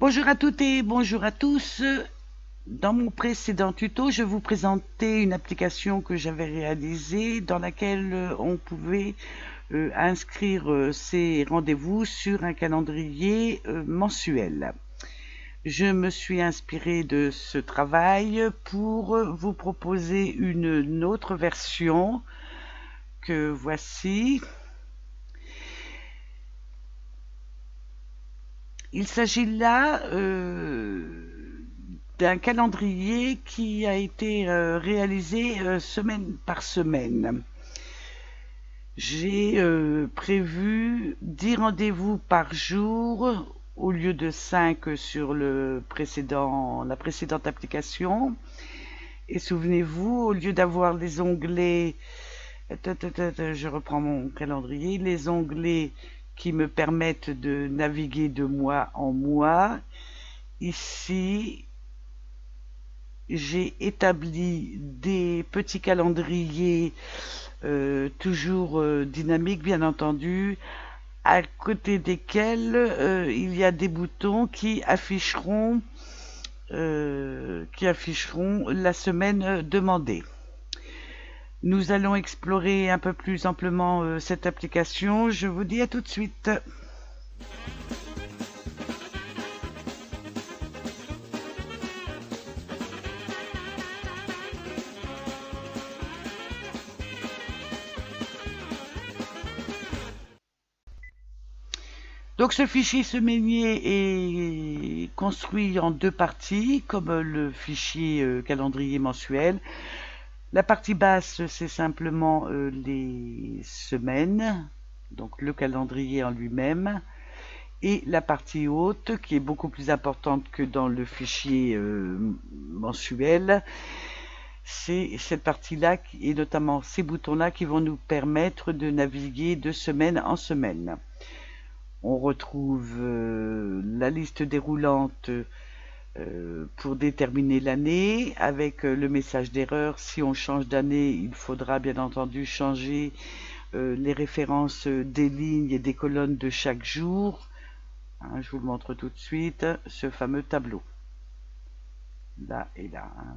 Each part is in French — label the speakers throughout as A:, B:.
A: Bonjour à toutes et bonjour à tous. Dans mon précédent tuto, je vous présentais une application que j'avais réalisée dans laquelle on pouvait inscrire ses rendez-vous sur un calendrier mensuel. Je me suis inspirée de ce travail pour vous proposer une autre version que voici. Il s'agit là d'un calendrier qui a été réalisé semaine par semaine. J'ai prévu 10 rendez-vous par jour au lieu de 5 sur la précédente application. Et souvenez-vous, au lieu d'avoir les onglets, je reprends mon calendrier, les onglets qui me permettent de naviguer de mois en mois, ici, j'ai établi des petits calendriers toujours dynamiques, bien entendu, à côté desquels il y a des boutons qui afficheront la semaine demandée. Nous allons explorer un peu plus amplement cette application. Je vous dis à tout de suite. Donc ce fichier semainier est construit en deux parties, comme le fichier calendrier mensuel. La partie basse, c'est simplement les semaines, donc le calendrier en lui-même. Et la partie haute, qui est beaucoup plus importante que dans le fichier mensuel, c'est cette partie-là, et notamment ces boutons-là, qui vont nous permettre de naviguer de semaine en semaine. On retrouve la liste déroulante pour déterminer l'année, avec le message d'erreur. Si on change d'année, il faudra bien entendu changer les références des lignes et des colonnes de chaque jour. Hein, je vous le montre tout de suite, ce fameux tableau. Là et là. Hein.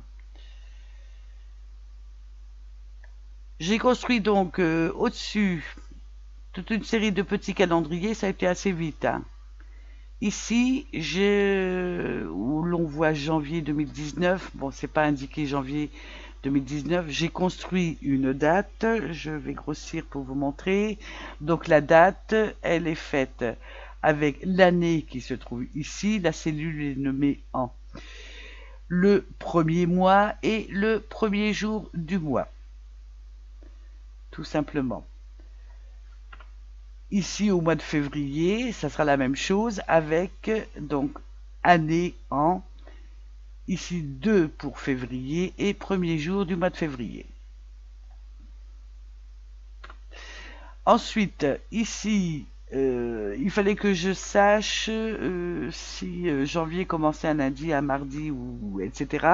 A: J'ai construit donc au-dessus toute une série de petits calendriers, ça a été assez vite. Hein. Ici, où l'on voit janvier 2019, bon, c'est pas indiqué janvier 2019, j'ai construit une date, je vais grossir pour vous montrer. Donc la date, elle est faite avec l'année qui se trouve ici, la cellule est nommée en le premier mois et le premier jour du mois, tout simplement. Ici, au mois de février, ça sera la même chose avec donc année, an. Ici 2 pour février et premier jour du mois de février. Ensuite, ici, il fallait que je sache si janvier commençait un lundi, un mardi, ou etc.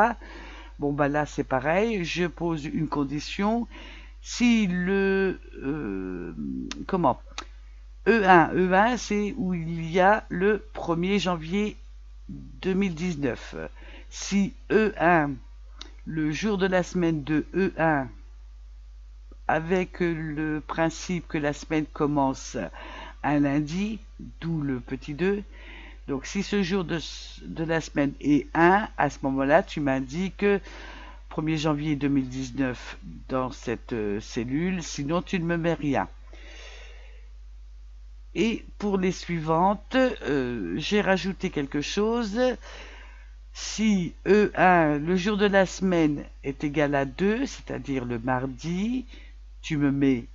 A: Bon, bah là, c'est pareil. Je pose une condition. Si E1, c'est où il y a le 1er janvier 2019. Si E1, le jour de la semaine de E1, avec le principe que la semaine commence un lundi, d'où le petit 2, donc si ce jour de la semaine est 1, à ce moment-là, tu m'indiques 1er janvier 2019 dans cette cellule, sinon tu ne me mets rien. Et pour les suivantes, j'ai rajouté quelque chose. Si E1, le jour de la semaine, est égal à 2, c'est-à-dire le mardi, tu me mets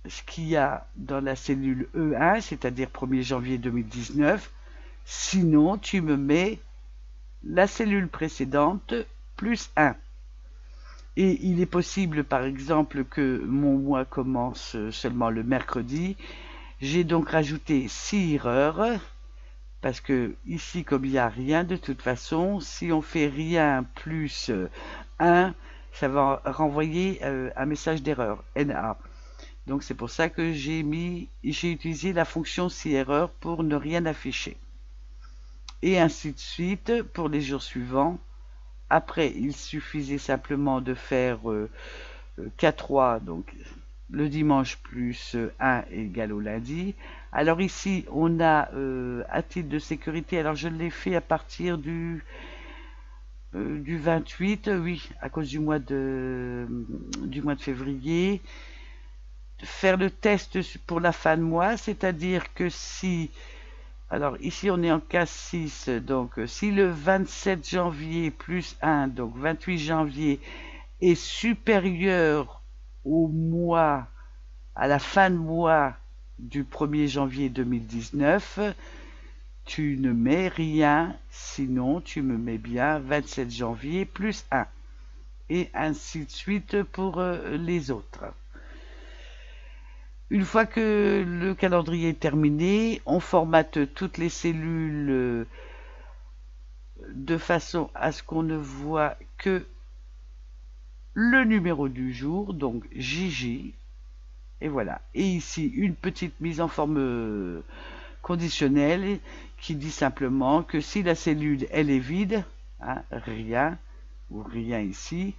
A: ce qu'il y a dans la cellule E1, c'est-à-dire 1er janvier 2019. Sinon, tu me mets la cellule précédente plus 1. Et il est possible, par exemple, que mon mois commence seulement le mercredi. J'ai donc rajouté 6 erreurs, parce que ici, comme il n'y a rien, de toute façon, si on fait rien plus 1, ça va renvoyer un message d'erreur, NA. Donc c'est pour ça que j'ai utilisé la fonction 6 erreurs pour ne rien afficher. et ainsi de suite pour les jours suivants. Après, il suffisait simplement de faire K3, donc le dimanche plus 1 égale au lundi. Alors ici, on a à titre de sécurité, alors je l'ai fait à partir du 28, oui, à cause du mois de février. Faire le test pour la fin de mois, c'est-à-dire que si, alors ici on est en cas 6, donc si le 27 janvier plus 1, donc 28 janvier, est supérieur au mois, à la fin de mois du 1er janvier 2019, tu ne mets rien, sinon tu me mets bien 27 janvier plus 1. Et ainsi de suite pour les autres. Une fois que le calendrier est terminé, on formate toutes les cellules de façon à ce qu'on ne voit que le numéro du jour, donc JJ. Et voilà. Et ici, une petite mise en forme conditionnelle qui dit simplement que si la cellule, elle est vide, hein, rien, ou rien ici,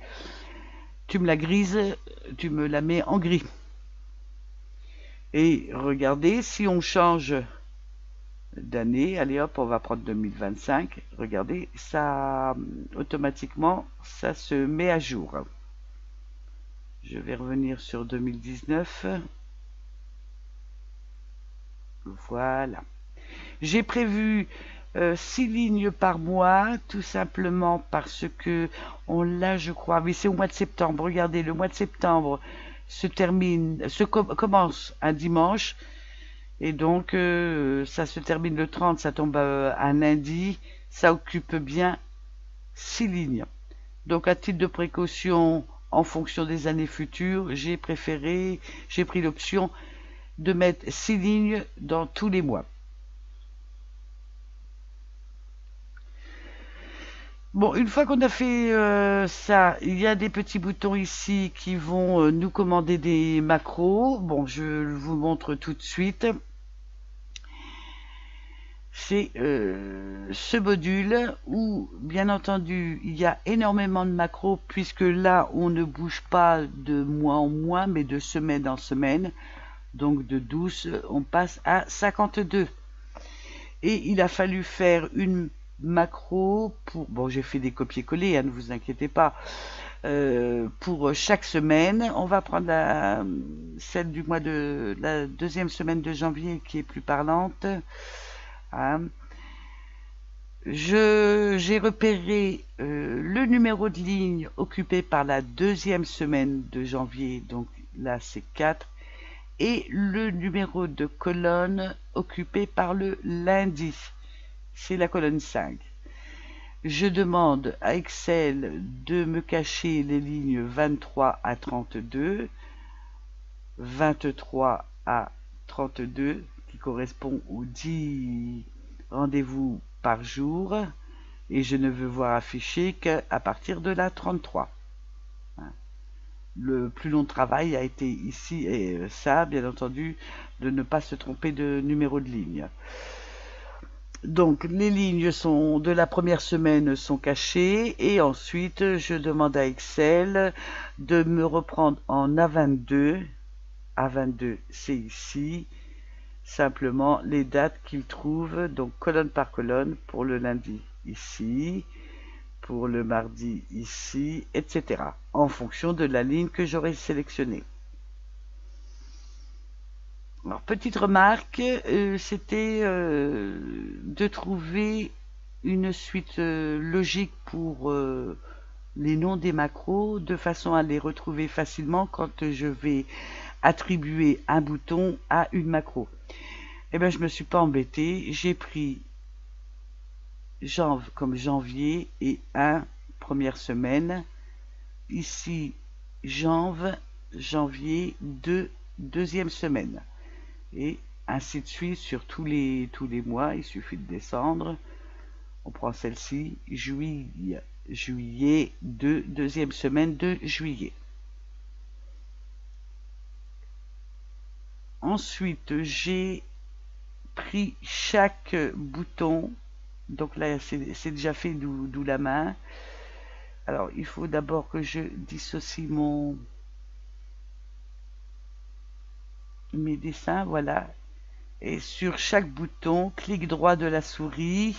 A: tu me la grises, tu me la mets en gris. Et regardez, si on change d'année, allez hop, on va prendre 2025, regardez, ça, automatiquement, ça se met à jour. Je vais revenir sur 2019. Voilà. J'ai prévu 6 lignes par mois, tout simplement parce que on l'a, je crois, mais c'est au mois de septembre. Regardez, le mois de septembre commence un dimanche, et donc ça se termine le 30, ça tombe un lundi, ça occupe bien 6 lignes. Donc à titre de précaution, en fonction des années futures, j'ai pris l'option de mettre 6 lignes dans tous les mois. Bon, une fois qu'on a fait ça, il y a des petits boutons ici qui vont nous commander des macros. Bon, je vous montre tout de suite. C'est ce module où, bien entendu, il y a énormément de macros puisque là, on ne bouge pas de mois en mois, mais de semaine en semaine. Donc de 12, on passe à 52. Et il a fallu faire une macro pour, bon, j'ai fait des copier-coller, hein, ne vous inquiétez pas, pour chaque semaine. On va prendre celle du mois de la deuxième semaine de janvier qui est plus parlante, hein. J'ai repéré le numéro de ligne occupé par la deuxième semaine de janvier, donc là c'est 4, et le numéro de colonne occupé par le lundi, c'est la colonne 5. Je demande à Excel de me cacher les lignes 23 à 32, 23 à 32, qui correspond aux 10 rendez-vous par jour, et je ne veux voir affiché qu'à partir de la 33. Le plus long travail a été ici, et ça, bien entendu, de ne pas se tromper de numéro de ligne. Donc, les lignes de la première semaine sont cachées, et ensuite, je demande à Excel de me reprendre en A22. A22, c'est ici. Simplement, les dates qu'il trouve, donc colonne par colonne, pour le lundi, ici, pour le mardi ici, etc. en fonction de la ligne que j'aurai sélectionnée. Alors, petite remarque, c'était de trouver une suite logique pour les noms des macros, de façon à les retrouver facilement quand je vais attribuer un bouton à une macro. Eh bien, je me suis pas embêté, j'ai pris comme janvier et 1 première semaine, ici janvier 2 deuxième semaine, et ainsi de suite sur tous les mois. Il suffit de descendre, on prend celle-ci, juillet 2 deuxième semaine de juillet. Ensuite, j'ai pris chaque bouton Donc là, c'est déjà fait, d'où la main. Alors, il faut d'abord que je dissocie mes dessins, voilà. Et sur chaque bouton, clic droit de la souris,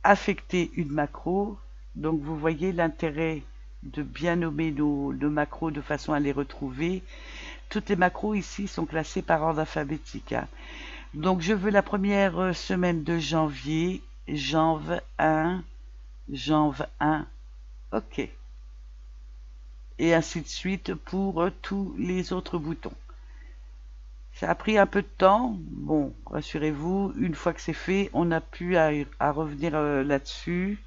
A: affecter une macro. Donc vous voyez l'intérêt de bien nommer nos macros de façon à les retrouver. Toutes les macros ici sont classées par ordre alphabétique, hein. Donc je veux la première semaine de janvier, janv 1, janv 1, ok. Et ainsi de suite pour tous les autres boutons. Ça a pris un peu de temps. Bon, rassurez-vous, une fois que c'est fait, on n'a plus à revenir là-dessus.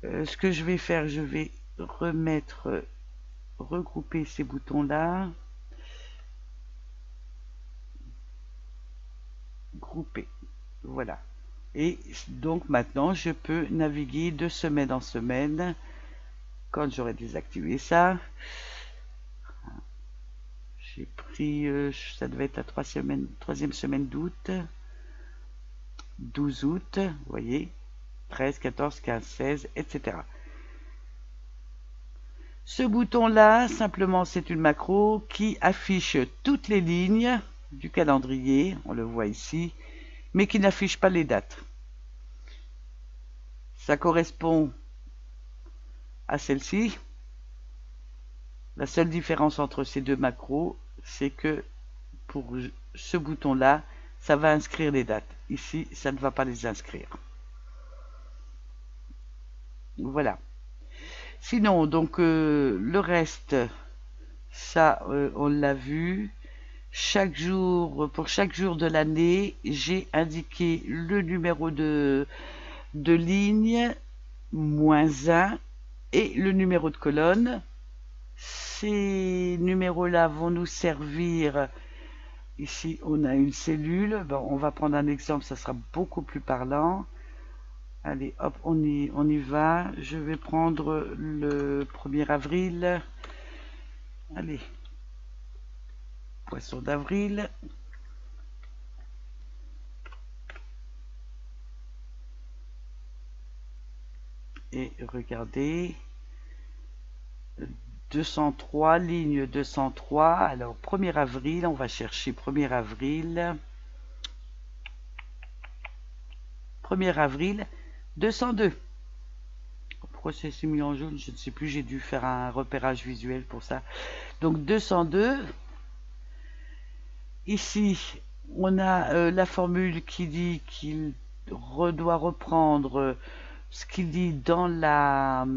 A: Ce que je vais faire, je vais regrouper ces boutons-là. Grouper. Voilà. Et donc maintenant, je peux naviguer de semaine en semaine quand j'aurai désactivé ça. J'ai pris, ça devait être la troisième semaine d'août. 12 août, vous voyez, 13, 14, 15, 16, etc. Ce bouton-là, simplement, c'est une macro qui affiche toutes les lignes du calendrier, on le voit ici, mais qui n'affiche pas les dates. Ça correspond à celle-ci. La seule différence entre ces deux macros, c'est que pour ce bouton-là, ça va inscrire les dates. Ici, ça ne va pas les inscrire. Voilà. Sinon, donc, le reste, ça, on l'a vu. Chaque jour, pour chaque jour de l'année, j'ai indiqué le numéro de ligne, -1, et le numéro de colonne. Ces numéros-là vont nous servir. Ici, on a une cellule. Bon, on va prendre un exemple, ça sera beaucoup plus parlant. Allez, hop, on y va. Je vais prendre le 1er avril. Allez, poisson d'avril. Et regardez, 203, ligne 203. Alors, 1er avril, on va chercher 1er avril. 1er avril, 202. Pourquoi c'est mis en jaune? Je ne sais plus, j'ai dû faire un repérage visuel pour ça. Donc 202. Ici, on a la formule qui dit qu'il doit reprendre ce qu'il dit dans la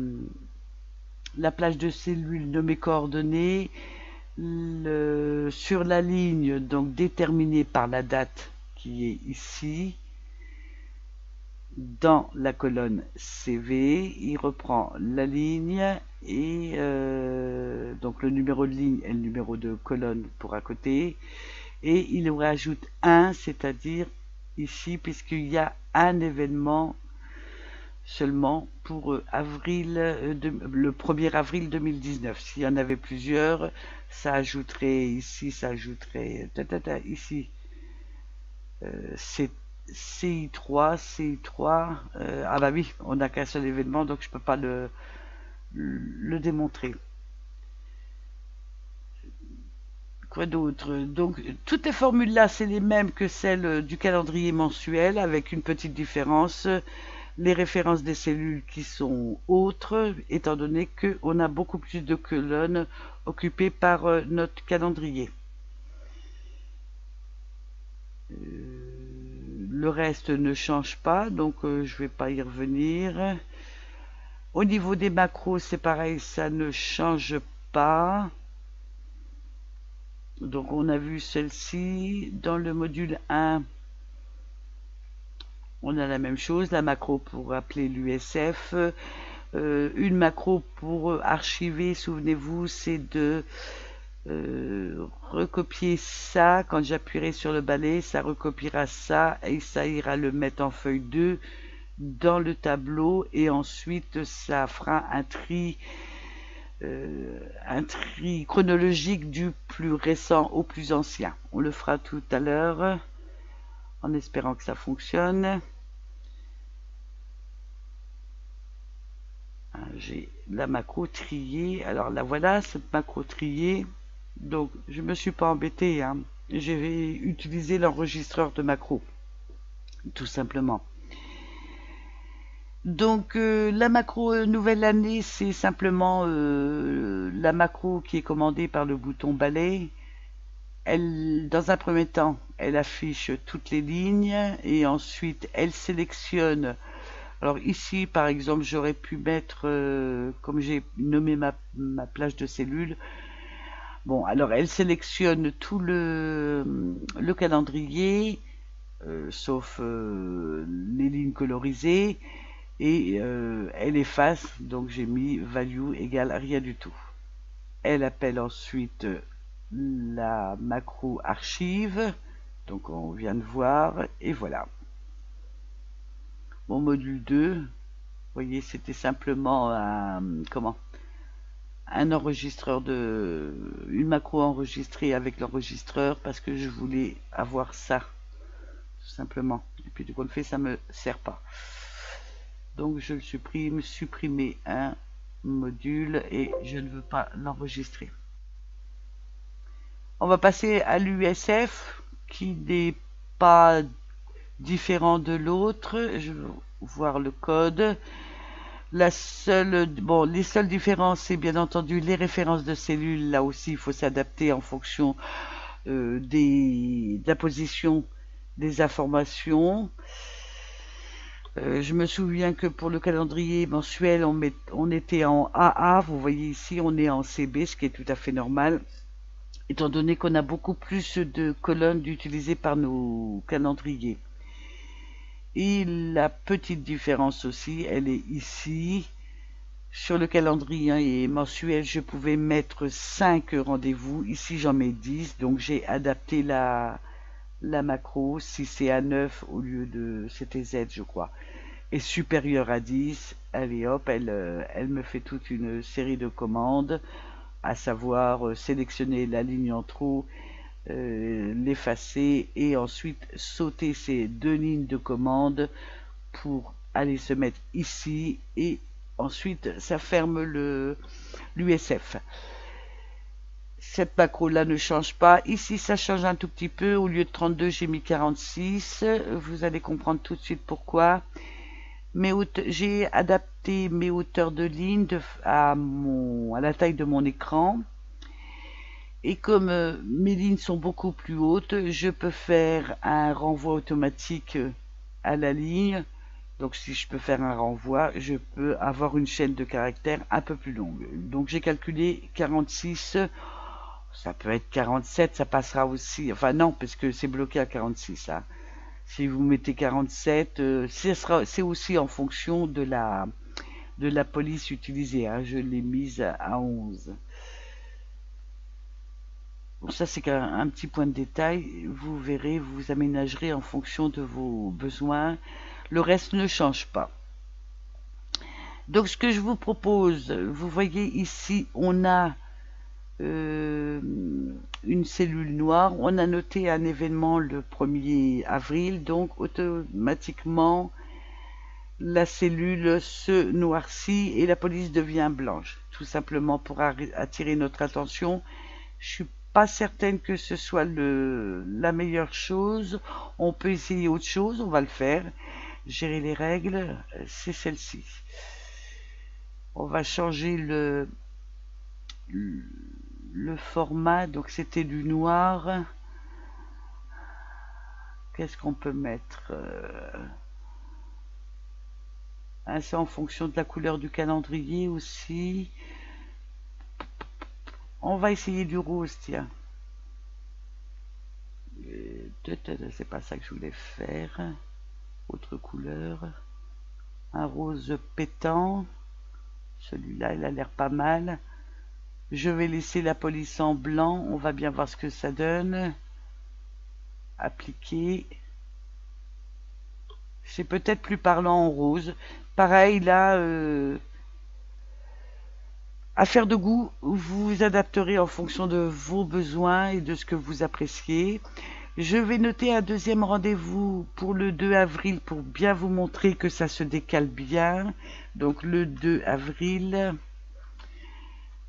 A: plage de cellules de mes coordonnées sur la ligne donc déterminée par la date qui est ici. Dans la colonne CV, il reprend la ligne et donc le numéro de ligne et le numéro de colonne pour à côté. Et il rajoute 1, c'est-à-dire ici, puisqu'il y a un événement seulement pour avril, le 1er avril 2019. S'il y en avait plusieurs, ça ajouterait ici, ça ajouterait ici. C'est CI3, CI3. Ah bah oui, on n'a qu'un seul événement, donc je peux pas le démontrer. Quoi d'autre? Donc toutes les formules là, c'est les mêmes que celles du calendrier mensuel, avec une petite différence. Les références des cellules qui sont autres, étant donné qu'on a beaucoup plus de colonnes occupées par notre calendrier. Le reste ne change pas, donc je ne vais pas y revenir. Au niveau des macros, c'est pareil, ça ne change pas. Donc on a vu celle-ci. Dans le module 1, on a la même chose, la macro pour appeler l'USF. Une macro pour archiver, souvenez-vous, c'est de recopier ça. Quand j'appuierai sur le balai, ça recopiera ça et ça ira le mettre en feuille 2 dans le tableau, et ensuite ça fera un tri chronologique du plus récent au plus ancien. On le fera tout à l'heure en espérant que ça fonctionne. J'ai la macro triée. Alors la voilà, cette macro triée. Donc je me suis pas embêté, hein. J'ai utilisé l'enregistreur de macro, tout simplement. Donc la macro nouvelle année, c'est simplement la macro qui est commandée par le bouton balai. Elle, dans un premier temps, elle affiche toutes les lignes et ensuite elle sélectionne. Alors ici, par exemple, j'aurais pu mettre, comme j'ai nommé ma plage de cellules, bon, alors elle sélectionne tout le calendrier, sauf les lignes colorisées, et elle efface, donc j'ai mis value égale rien du tout. Elle appelle ensuite la macro archive, donc on vient de voir, et voilà. Mon module 2, vous voyez, c'était simplement un enregistreur une macro enregistrée avec l'enregistreur parce que je voulais avoir ça, tout simplement. Et puis du coup, ça me sert pas. Donc je le supprime, supprimer un module et je ne veux pas l'enregistrer. On va passer à l'USF qui n'est pas différent de l'autre. Je vais voir le code. Les seules différences, c'est bien entendu les références de cellules. Là aussi, il faut s'adapter en fonction de la position des informations. Je me souviens que pour le calendrier mensuel, on était en AA. Vous voyez ici, on est en CB, ce qui est tout à fait normal, étant donné qu'on a beaucoup plus de colonnes utilisées par nos calendriers. Et la petite différence aussi, elle est ici. Sur le calendrier mensuel, je pouvais mettre 5 rendez-vous. Ici, j'en mets 10. Donc, j'ai adapté la macro. Si c'est à 9 au lieu de... C'était Z, je crois. Et supérieur à 10, allez hop, elle me fait toute une série de commandes, à savoir sélectionner la ligne en trop, l'effacer et ensuite sauter ces deux lignes de commande pour aller se mettre ici et ensuite ça ferme l'USF. Cette macro là ne change pas. Ici ça change un tout petit peu. Au lieu de 32 j'ai mis 46. Vous allez comprendre tout de suite pourquoi. J'ai adapté mes hauteurs de ligne à la taille de mon écran. Et comme mes lignes sont beaucoup plus hautes, je peux faire un renvoi automatique à la ligne. Donc si je peux faire un renvoi, je peux avoir une chaîne de caractères un peu plus longue. Donc j'ai calculé 46, ça peut être 47, ça passera aussi. Enfin non, parce que c'est bloqué à 46. Hein. Si vous mettez 47, c'est aussi en fonction de la police utilisée. Hein. Je l'ai mise à 11. Bon, ça c'est un petit point de détail. Vous verrez, vous aménagerez en fonction de vos besoins. Le reste ne change pas. Donc ce que je vous propose, vous voyez ici, on a une cellule noire. On a noté un événement le 1er avril, donc automatiquement la cellule se noircit et la police devient blanche, tout simplement pour attirer notre attention. Je suis pas certaine que ce soit la meilleure chose. On peut essayer autre chose, on va le faire. Gérer les règles, c'est celle-ci. On va changer le format, donc c'était du noir. Qu'est-ce qu'on peut mettre c'est en fonction de la couleur du calendrier aussi. On va essayer du rose, tiens. C'est pas ça que je voulais faire. Autre couleur. Un rose pétant. Celui-là, il a l'air pas mal. Je vais laisser la police en blanc. On va bien voir ce que ça donne. Appliquer. C'est peut-être plus parlant en rose. Pareil, là, affaire de goût, vous vous adapterez en fonction de vos besoins et de ce que vous appréciez. Je vais noter un deuxième rendez-vous pour le 2 avril pour bien vous montrer que ça se décale bien. Donc le 2 avril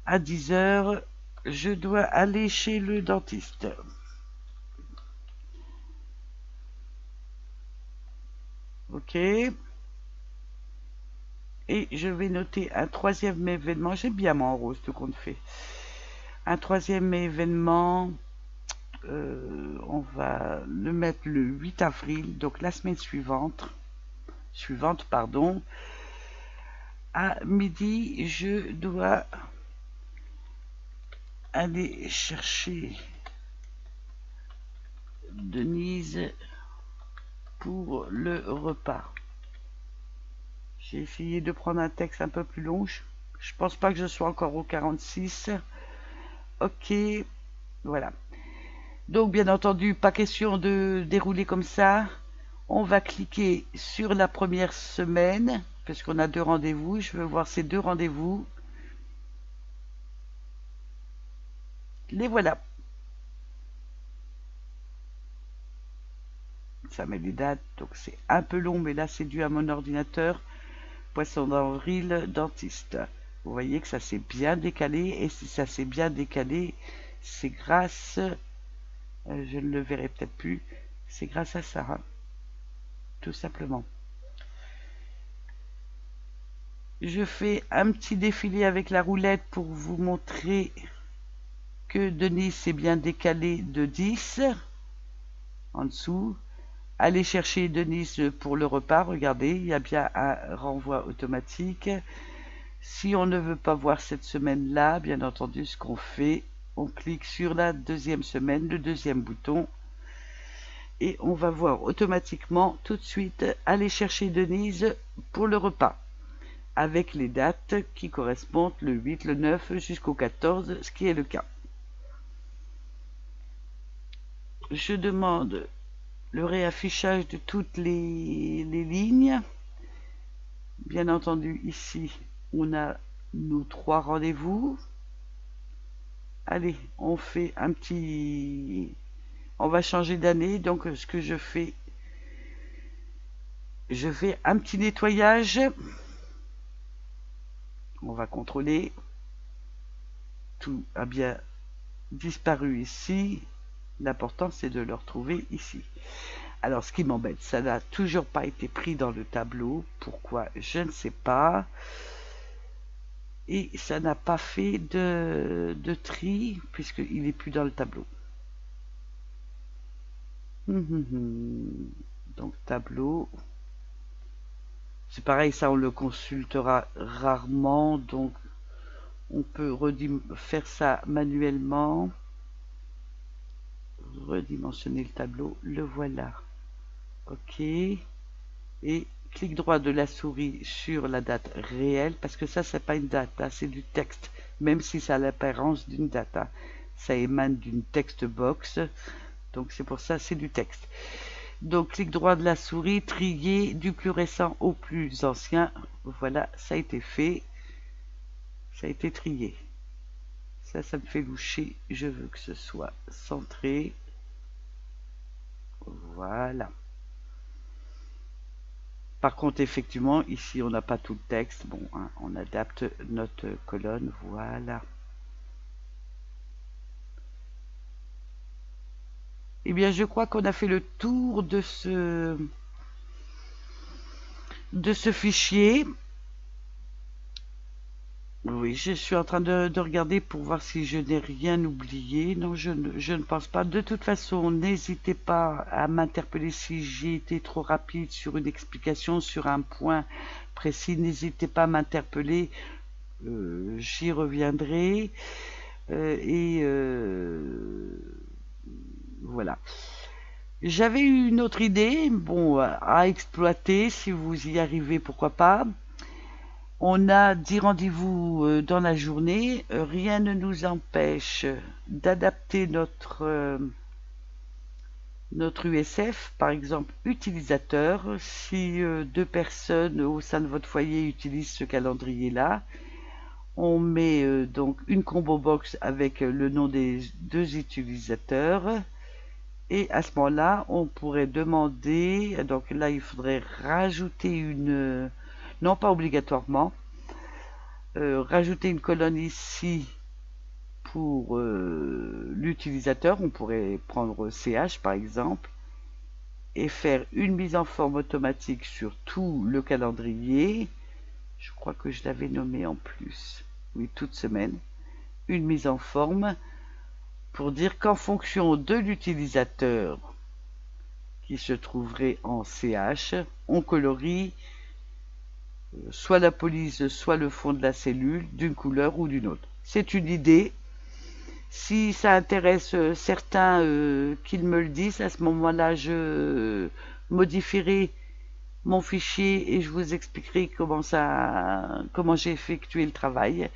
A: à 10 h, je dois aller chez le dentiste. Ok. Et je vais noter un troisième événement. J'aime bien moi en rose tout compte fait. Un troisième événement. On va le mettre le 8 avril, donc la semaine suivante, pardon, à midi, je dois aller chercher Denise pour le repas. J'ai essayé de prendre un texte un peu plus long. Je pense pas que je sois encore au 46. Ok, voilà. Donc, bien entendu, pas question de dérouler comme ça. On va cliquer sur la première semaine, parce qu'on a 2 rendez-vous. Je veux voir ces 2 rendez-vous. Les voilà. Ça met les dates, donc c'est un peu long, mais là c'est dû à mon ordinateur. Poisson d'avril, dentiste. Vous voyez que ça s'est bien décalé, et si ça s'est bien décalé, c'est grâce... je ne le verrai peut-être plus. C'est grâce à ça, hein, tout simplement. Je fais un petit défilé avec la roulette pour vous montrer que Denise s'est bien décalé de 10 en dessous. Allez chercher Denise pour le repas. Regardez, il y a bien un renvoi automatique. Si on ne veut pas voir cette semaine-là, bien entendu, ce qu'on fait, on clique sur la deuxième semaine, le deuxième bouton, et on va voir automatiquement tout de suite aller chercher Denise pour le repas, avec les dates qui correspondent le 8, le 9 jusqu'au 14, ce qui est le cas. Je demande le réaffichage de toutes les lignes. Bien entendu, ici, on a nos 3 rendez-vous. Allez, on fait un petit... On va changer d'année, donc ce que je fais un petit nettoyage. On va contrôler. Tout a bien disparu ici. L'important, c'est de le retrouver ici. Alors, ce qui m'embête, ça n'a toujours pas été pris dans le tableau. Pourquoi? Je ne sais pas. Et ça n'a pas fait de tri, puisqu'il n'est plus dans le tableau. Donc, tableau. C'est pareil, ça, on le consultera rarement. Donc, on peut faire ça manuellement. Redimensionner le tableau. Le voilà. OK. Et clic droit de la souris sur la date réelle, parce que ça, c'est pas une date, hein, c'est du texte, même si ça a l'apparence d'une date. Hein. Ça émane d'une text box, donc c'est pour ça, c'est du texte. Donc, clic droit de la souris, trier du plus récent au plus ancien. Voilà, ça a été fait. Ça a été trié. Ça me fait loucher. Je veux que ce soit centré. Voilà. Par contre, effectivement, ici, on n'a pas tout le texte. Bon, hein, on adapte notre colonne. Voilà. Eh bien, je crois qu'on a fait le tour de ce fichier. Oui, je suis en train de regarder pour voir si je n'ai rien oublié. Non, je ne pense pas. De toute façon, n'hésitez pas à m'interpeller si j'ai été trop rapide sur une explication, sur un point précis. N'hésitez pas à m'interpeller. J'y reviendrai. Voilà. J'avais eu une autre idée, bon, à exploiter. Si vous y arrivez, pourquoi pas. On a 10 rendez-vous dans la journée. Rien ne nous empêche d'adapter notre USF, par exemple utilisateur. Si 2 personnes au sein de votre foyer utilisent ce calendrier-là, on met donc une combo box avec le nom des 2 utilisateurs. Et à ce moment-là, on pourrait demander, donc là, il faudrait rajouter une, non pas obligatoirement, rajouter une colonne ici pour l'utilisateur. On pourrait prendre CH par exemple et faire une mise en forme automatique sur tout le calendrier. Je crois que je l'avais nommé en plus. Oui, toute semaine. Une mise en forme pour dire qu'en fonction de l'utilisateur qui se trouverait en CH, on colorie soit la police, soit le fond de la cellule d'une couleur ou d'une autre. C'est une idée. Si ça intéresse certains qu'ils me le disent, à ce moment-là, je modifierai mon fichier et je vous expliquerai comment j'ai effectué le travail.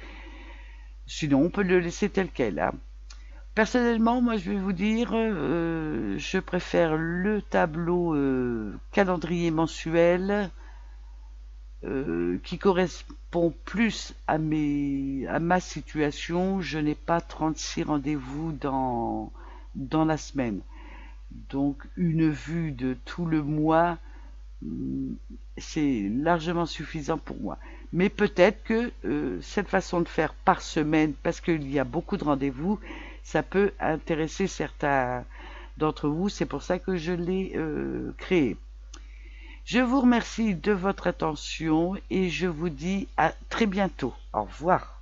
A: Sinon, on peut le laisser tel quel. Hein. Personnellement, moi, je vais vous dire, je préfère le tableau calendrier mensuel qui correspond plus à ma situation. Je n'ai pas 36 rendez-vous dans la semaine. Donc, une vue de tout le mois, c'est largement suffisant pour moi. Mais peut-être que cette façon de faire par semaine, parce qu'il y a beaucoup de rendez-vous, ça peut intéresser certains d'entre vous. C'est pour ça que je l'ai créé. Je vous remercie de votre attention et je vous dis à très bientôt. Au revoir.